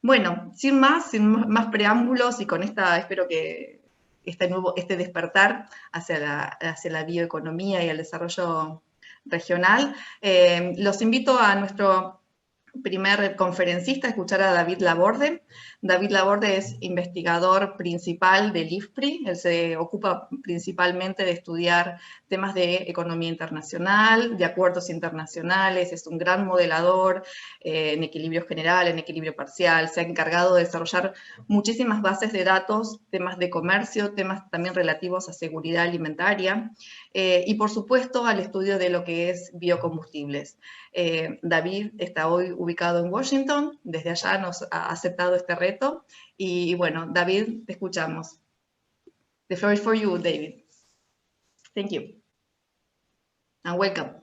Bueno, sin más preámbulos y con espero que este despertar hacia la bioeconomía y el desarrollo regional, los invito a nuestro primer conferencista a escuchar a David Laborde. David Laborde es investigador principal del IFPRI. Él se ocupa principalmente de estudiar temas de economía internacional, de acuerdos internacionales, es un gran modelador en equilibrio general, en equilibrio parcial, se ha encargado de desarrollar muchísimas bases de datos, temas de comercio, temas también relativos a seguridad alimentaria y por supuesto al estudio de lo que es biocombustibles. David está hoy ubicado en Washington, desde allá nos ha aceptado este reto y bueno, David, te escuchamos. The floor is for you, David. Thank you. And welcome.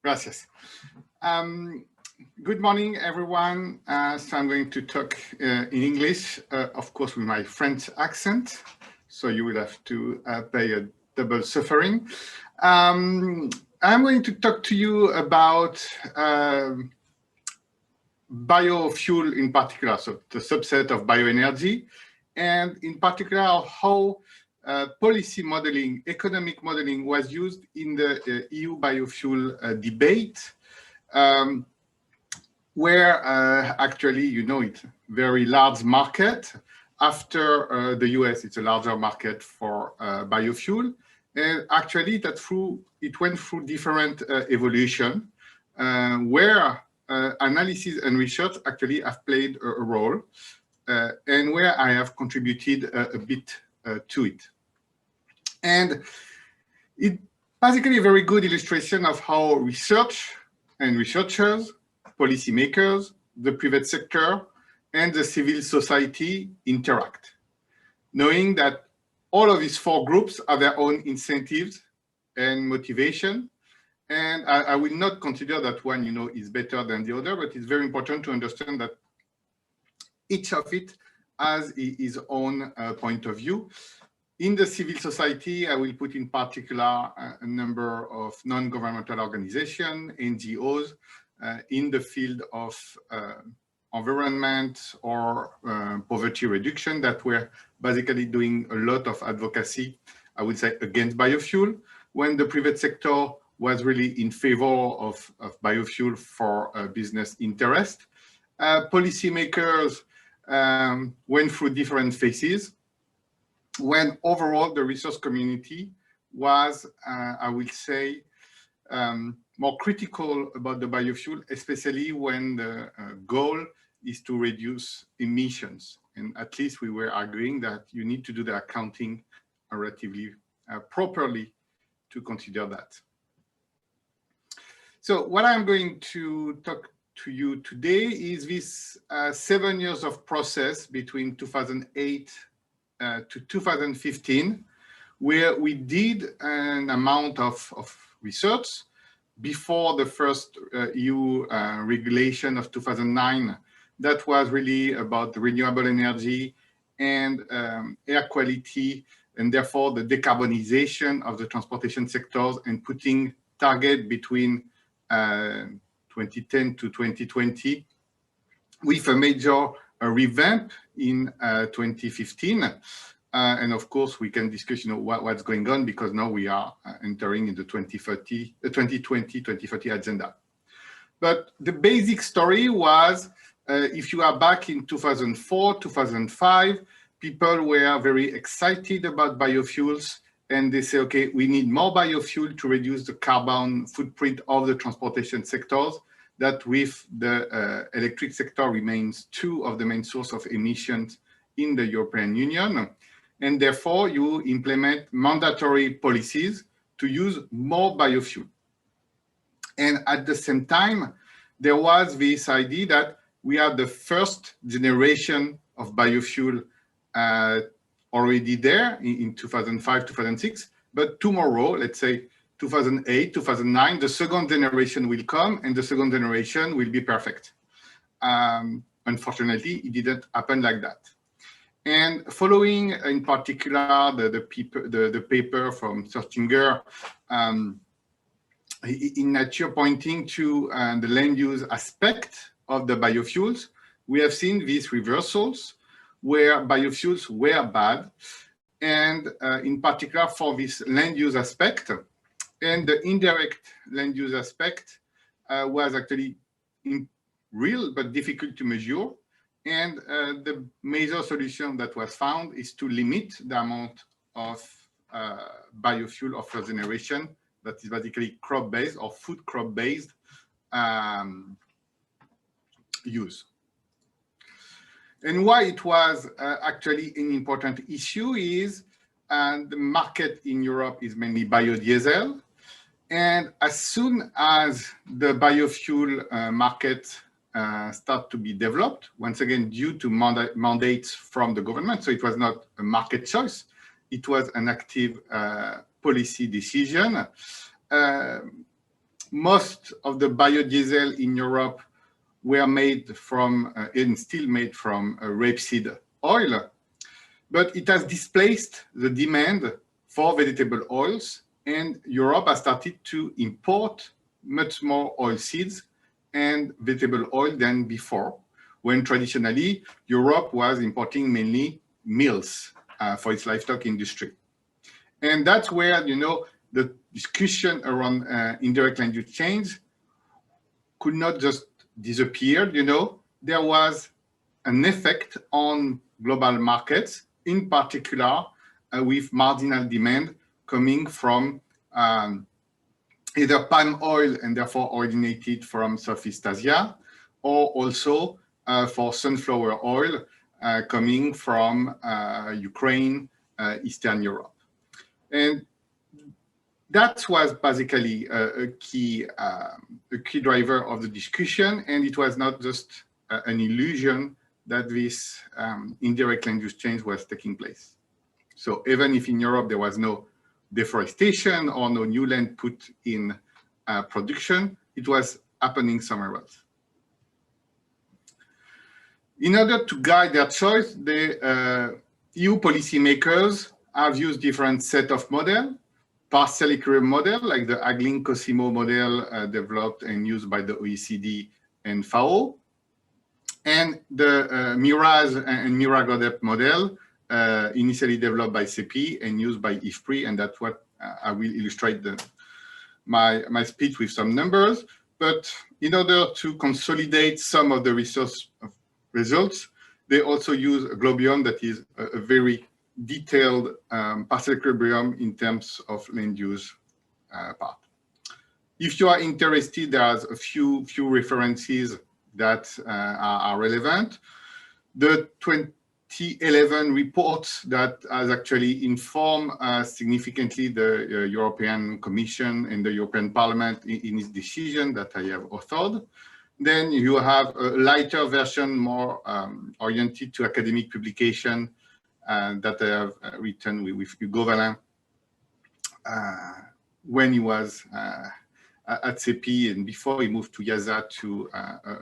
Gracias. Good morning, everyone. So I'm going to talk in English, of course, with my French accent. So you will have to pay a double suffering. I'm going to talk to you about biofuel in particular, so the subset of bioenergy, and in particular how policy modeling, economic modeling was used in the EU biofuel debate, where actually, you know, it's a very large market. After the US, it's a larger market for biofuel. And actually, it went through different evolution, where analysis and research actually have played a role, and where I have contributed a bit to it. And it's basically a very good illustration of how research and researchers, policymakers, the private sector, and the civil society interact, knowing that all of these four groups have their own incentives and motivation. And I will not consider that one, you know, is better than the other, but it's very important to understand that each of it has its own point of view. In the civil society, I will put in particular a number of non-governmental organizations, NGOs, in the field of environment or poverty reduction that were basically doing a lot of advocacy, I would say, against biofuel, when the private sector was really in favor of biofuel for business interest. Policymakers went through different phases, when overall the research community was, I will say, more critical about the biofuel, especially when the goal is to reduce emissions. And at least we were arguing that you need to do the accounting relatively properly to consider that. So what I'm going to talk to you today is this 7 years of process between 2008 to 2015, where we did an amount of research before the first EU regulation of 2009 that was really about renewable energy and air quality, and therefore the decarbonization of the transportation sectors, and putting target between 2010 to 2020 with a major revamp in 2015. And of course, we can discuss, you know, what's going on, because now we are entering in the 2020-2030 agenda. But the basic story was, if you are back in 2004, 2005, people were very excited about biofuels, and they say, okay, we need more biofuel to reduce the carbon footprint of the transportation sectors, that with the electric sector remains two of the main source of emissions in the European Union. And therefore, you implement mandatory policies to use more biofuel. And at the same time, there was this idea that we are the first generation of biofuel already there in 2005, 2006. But tomorrow, let's say 2008, 2009, the second generation will come and the second generation will be perfect. Unfortunately, it didn't happen like that. And following, in particular, the paper from Sertinger in Nature pointing to the land use aspect of the biofuels, we have seen these reversals where biofuels were bad, and in particular for this land use aspect, and the indirect land use aspect was actually real but difficult to measure. And the major solution that was found is to limit the amount of biofuel of first generation that is basically crop-based or food crop-based use. And why it was actually an important issue is the market in Europe is mainly biodiesel. And as soon as the biofuel market start to be developed, once again, due to mandates from the government. So it was not a market choice. It was an active policy decision. Most of the biodiesel in Europe were made from, and still made from rapeseed oil, but it has displaced the demand for vegetable oils, and Europe has started to import much more oil seeds and vegetable oil than before, when traditionally Europe was importing mainly meals for its livestock industry. And that's where, you know, the discussion around indirect land use change could not just disappear. You know, there was an effect on global markets, in particular with marginal demand coming from either palm oil and therefore originated from Southeast Asia, or also for sunflower oil coming from Ukraine, Eastern Europe. And that was basically a key driver of the discussion, and it was not just an illusion that this indirect land use change was taking place. So even if in Europe there was no deforestation or no new land put in production, it was happening somewhere else. In order to guide their choice, the EU policymakers have used different set of models. Partial equilibrium model, like the Agling-Cosimo model developed and used by the OECD and FAO, and the Mirage and Miragodep model, initially developed by CEPI and used by IFPRI, and that's what I will illustrate my speech with some numbers. But in order to consolidate some of the research results, they also use a Globion that is a very detailed partial equilibrium in terms of land use part. If you are interested, there's a few references that are relevant. The 2011 report that has actually informed significantly the European Commission and the European Parliament in its decision that I have authored. Then you have a lighter version, more oriented to academic publication, that I have written with Hugo Valin when he was at CEPI and before he moved to IASA to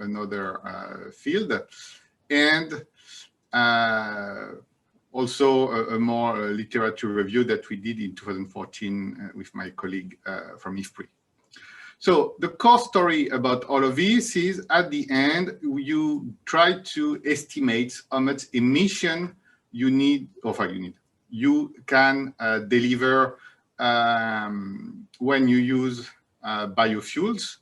another field. And also a more literature review that we did in 2014 with my colleague from IFPRI. So the core story about all of this is, at the end, you try to estimate how much emission you need, you can deliver when you use biofuels.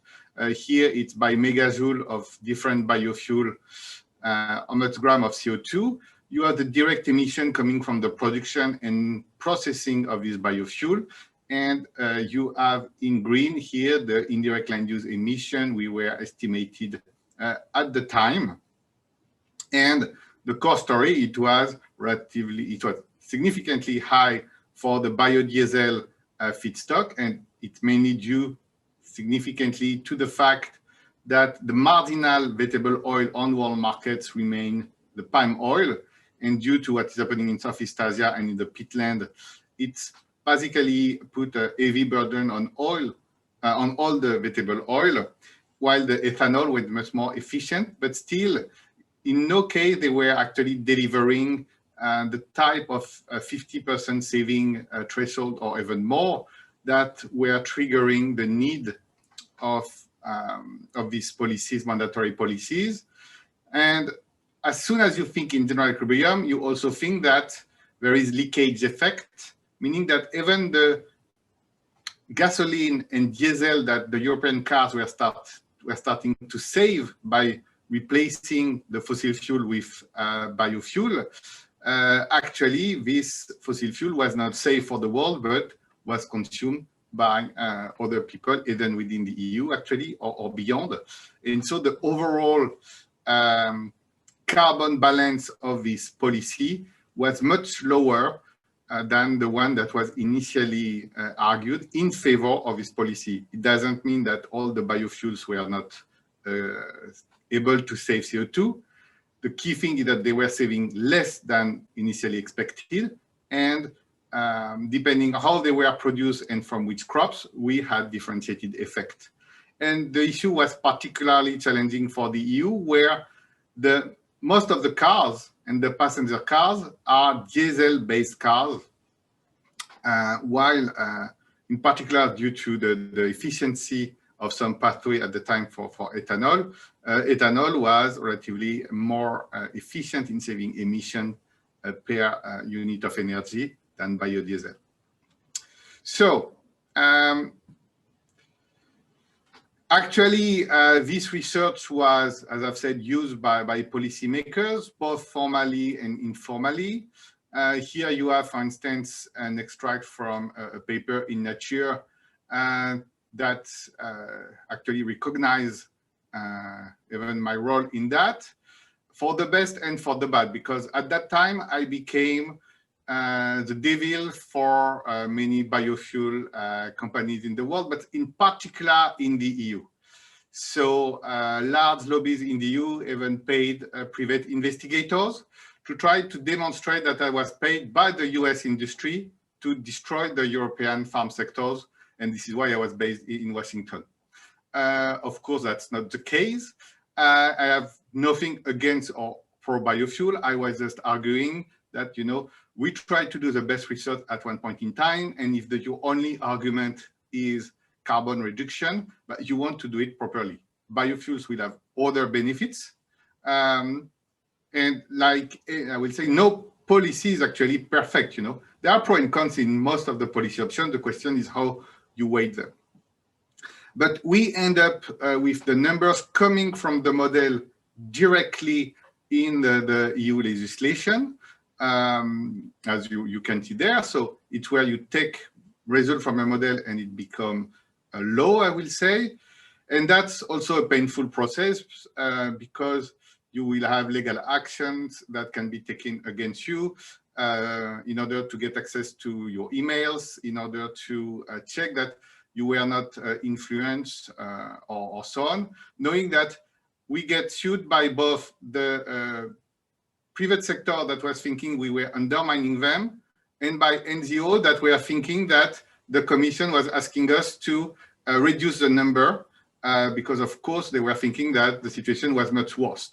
Here it's by megajoule of different biofuel, how much gram of CO2. You have the direct emission coming from the production and processing of this biofuel. And you have in green here the indirect land use emission we were estimated at the time. And the core story, it was significantly high for the biodiesel feedstock, and it's mainly due significantly to the fact that the marginal vegetable oil on world markets remain the palm oil, and due to what is happening in Southeast Asia and in the peatland, it's basically put a heavy burden on oil, on all the vegetable oil, while the ethanol was much more efficient, but still, in no case they were actually delivering the type of 50% saving threshold or even more that were triggering the need of these policies, mandatory policies. And as soon as you think in general equilibrium, you also think that there is leakage effect, meaning that even the gasoline and diesel that the European cars were starting to save by replacing the fossil fuel with biofuel, actually this fossil fuel was not safe for the world, but was consumed by other people, even within the EU actually, or beyond. And so the overall carbon balance of this policy was much lower than the one that was initially argued in favor of this policy. It doesn't mean that all the biofuels were not able to save CO2. The key thing is that they were saving less than initially expected, and depending on how they were produced and from which crops, we had differentiated effect. And the issue was particularly challenging for the EU, where most of the cars and the passenger cars are diesel-based cars, while in particular due to the efficiency of some pathway at the time for ethanol, ethanol was relatively more efficient in saving emission per unit of energy than biodiesel. So actually, this research was, as I've said, used by policymakers, both formally and informally. Here you have, for instance, an extract from a paper in Nature that actually recognize even my role in that, for the best and for the bad, because at that time I became the devil for many biofuel companies in the world, but in particular in the EU. So large lobbies in the EU even paid private investigators to try to demonstrate that I was paid by the US industry to destroy the European farm sectors. And this is why I was based in Washington. Of course, that's not the case. I have nothing against or for biofuel. I was just arguing that, you know, we try to do the best research at one point in time. And if your only argument is carbon reduction, but you want to do it properly, biofuels will have other benefits. And like I will say, no policy is actually perfect, you know. There are pros and cons in most of the policy options. The question is how you weight them. But we end up with the numbers coming from the model directly in the EU legislation, as you can see there. So it's where you take result from a model and it become a law, I will say. And that's also a painful process because you will have legal actions that can be taken against you in order to get access to your emails, in order to check that you were not influenced or so on, knowing that we get sued by both the private sector that was thinking we were undermining them and by NGO that were thinking that the Commission was asking us to reduce the number because, of course, they were thinking that the situation was much worse.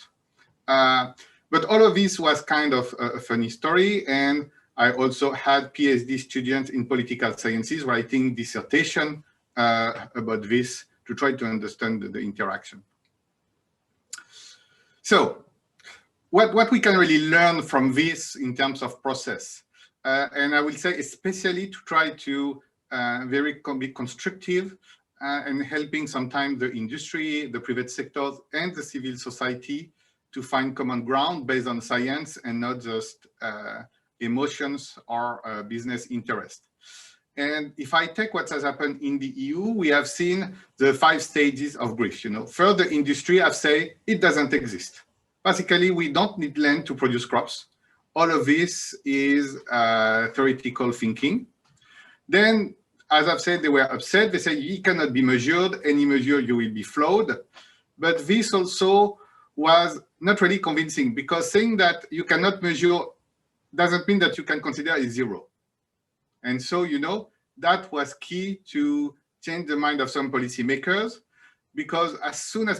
But all of this was kind of a funny story. And I also had PhD students in political sciences writing dissertation about this to try to understand the interaction. So what we can really learn from this in terms of process, and I will say especially to try to be constructive and helping sometimes the industry, the private sectors, and the civil society to find common ground based on science and not just emotions or business interest. And if I take what has happened in the EU, we have seen the 5 stages of grief. You know, first, the industry have said it doesn't exist. Basically, we don't need land to produce crops. All of this is theoretical thinking. Then, as I've said, they were upset. They say it cannot be measured. Any measure, you will be flawed. But this also was not really convincing, because saying that you cannot measure doesn't mean that you can consider it zero. And so, you know, that was key to change the mind of some policymakers, because as soon as people